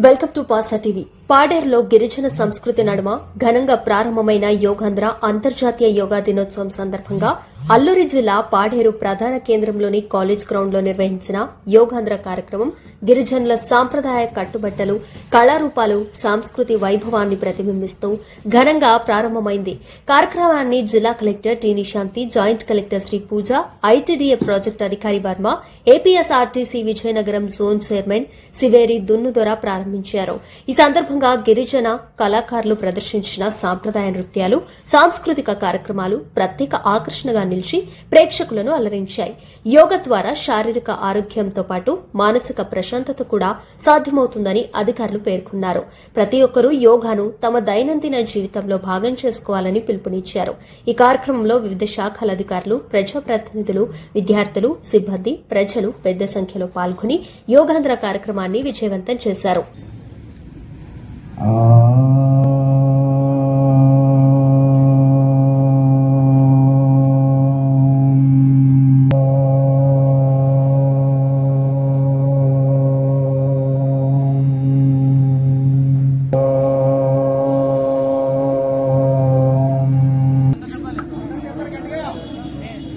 Welcome to పాసా TV. పాడేరులో గిరిజన సంస్కృతి నడుమ ఘనంగా ప్రారంభమైన యోగాంధ్ర అంతర్జాతీయ యోగా దినోత్సవం సందర్భంగా అల్లూరి జిల్లా పాడేరు ప్రధాన కేంద్రంలోని కాలేజ్ గ్రౌండ్ లో నిర్వహించిన యోగాంధ్ర కార్యక్రమం గిరిజనుల సాంప్రదాయ కట్టుబట్టలు, కళారూపాలు, సాంస్కృతి వైభవాన్ని ప్రతిబింబిస్తూ ఘనంగా ప్రారంభమైంది. కార్యక్రమాన్ని జిల్లా collector T Nishanthi, joint collector Sri Pooja, ITDA project అధికారి Varma, APSRTC Vizianagaram zone chairman Siveri Dunnudora ప్రారంభించారు. ఈ సందర్భంగా గిరిజన కళాకారులు ప్రదర్శించిన సాంప్రదాయ నృత్యాలు, సాంస్కృతిక కార్యక్రమాలు ప్రత్యేక ఆకర్షణగా నిలిచి ప్రేక్షకులను అలరించాయి. యోగా ద్వారా శారీరక ఆరోగ్యంతో పాటు మానసిక ప్రశాంతత కూడా సాధ్యమవుతుందని అధికారులు పేర్కొన్నారు. ప్రతి ఒక్కరూ యోగాను తమ దైనందిన జీవితంలో భాగం చేసుకోవాలని పిలుపునిచ్చారు. ఈ కార్యక్రమంలో వివిధ శాఖల అధికారులు, ప్రజాప్రతినిధులు, విద్యార్థులు, సిబ్బంది, ప్రజలు పెద్ద సంఖ్యలో పాల్గొని యోగాంధ్ర కార్యక్రమాన్ని విజయవంతం చేశారు.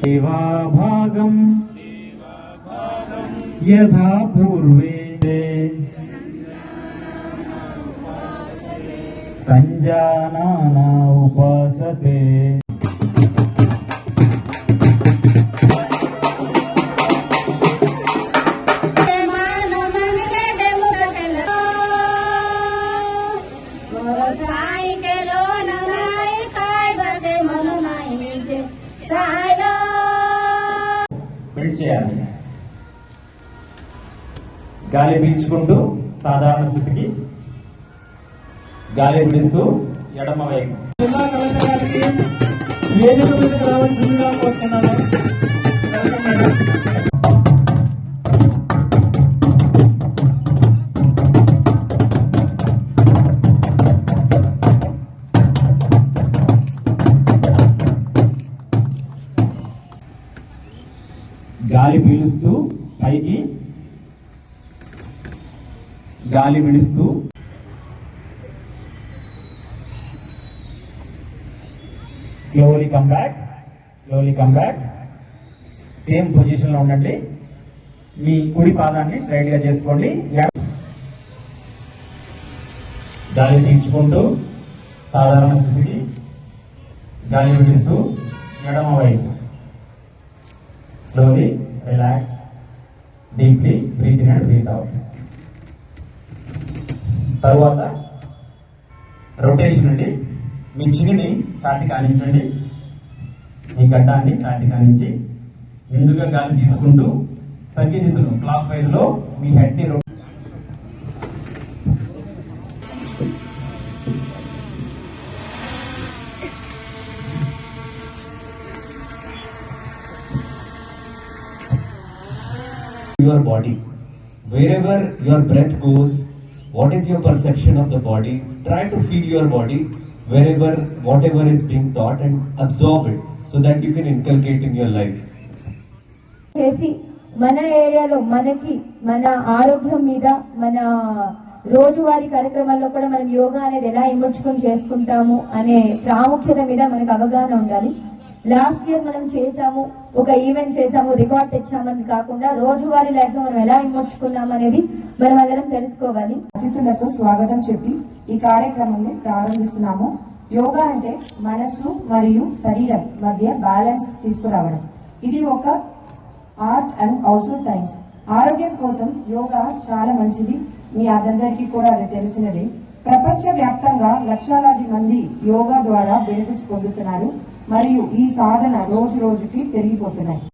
देवाभागं यथा पूर्वे संजानाना उपासते చేయాలి. గాలి పీల్చుకుంటూ సాధారణ స్థితికి, గాలి విడుస్తూ ఎడమ వైపు. జిల్లా కలెక్టర్ గారికి వేదిక మీదకి రావాల్సిందిగా కోరుతున్నాను. గాలి పీలుస్తూ పైకి, గాలి విడుస్తూ slowly come back, slowly come back. Same position లో ఉండండి. మీ కుడి పాదాన్ని స్ట్రైట్ గా చేసుకోండి. గాలి పీల్చుకుంటూ సాధారణ స్థితికి, గాలి విడుస్తూ ఎడమ వైపు. Slowly relax, deeply breathe in and breathe out. తరువాత రొటేషన్ అండి. మీ చిన్నిని ఛాతి కానించండి, మీ గడ్డాన్ని ఛాతి కానించి ముందుగా గాలి తీసుకుంటూ సవ్య దిశలో క్లాక్ వైజ్ లో మీ హెడ్ ని your body. Wherever your breath goes, what is your perception of the body? Try to feel your body wherever, whatever is being taught, and absorb it so that you can inculcate in your life. చేసి మన ఏరియాలో మనకి మన ఆరోగ్యం మీద మన రోజువారీ కార్యక్రమాల్లో కూడా మనం యోగా అనేది ఎలా ఇముడ్చుకొని చేసుకుంటాము అనే ప్రాముఖ్యత మీద మనకు అవగాహన ఉండాలి. లాస్ట్ ఇయర్ మనం చేసాము, ఒక ఈవెంట్ చేసాము, రికార్డ్ తెచ్చామని కాకుండా రోజువారీ లైఫ్ లో మనం ఎలా ఇమ్మర్చుకున్నాం అనేది మనం అందరం తెలుసుకోవాలి. అతిథులకు స్వాగతం చెప్పి ఈ కార్యక్రమాన్ని ప్రారంభిస్తున్నాము. యోగా అంటే మనస్సు మరియు శరీరం మధ్య బ్యాలెన్స్ తీసుకురావడం. ఇది ఒక ఆర్ట్ అండ్ ఆల్సో సైన్స్. ఆరోగ్యం కోసం యోగా చాలా మంచిది. మీ అందరికీ కూడా అది తెలిసినదే. ప్రపంచ వ్యాప్తంగా లక్షలాది మంది యోగా ద్వారా బెనిఫిట్స్ పొందుతున్నారు మరియు ఈ సాధన రోజు రోజుకి పెరిగిపోతున్నాయి.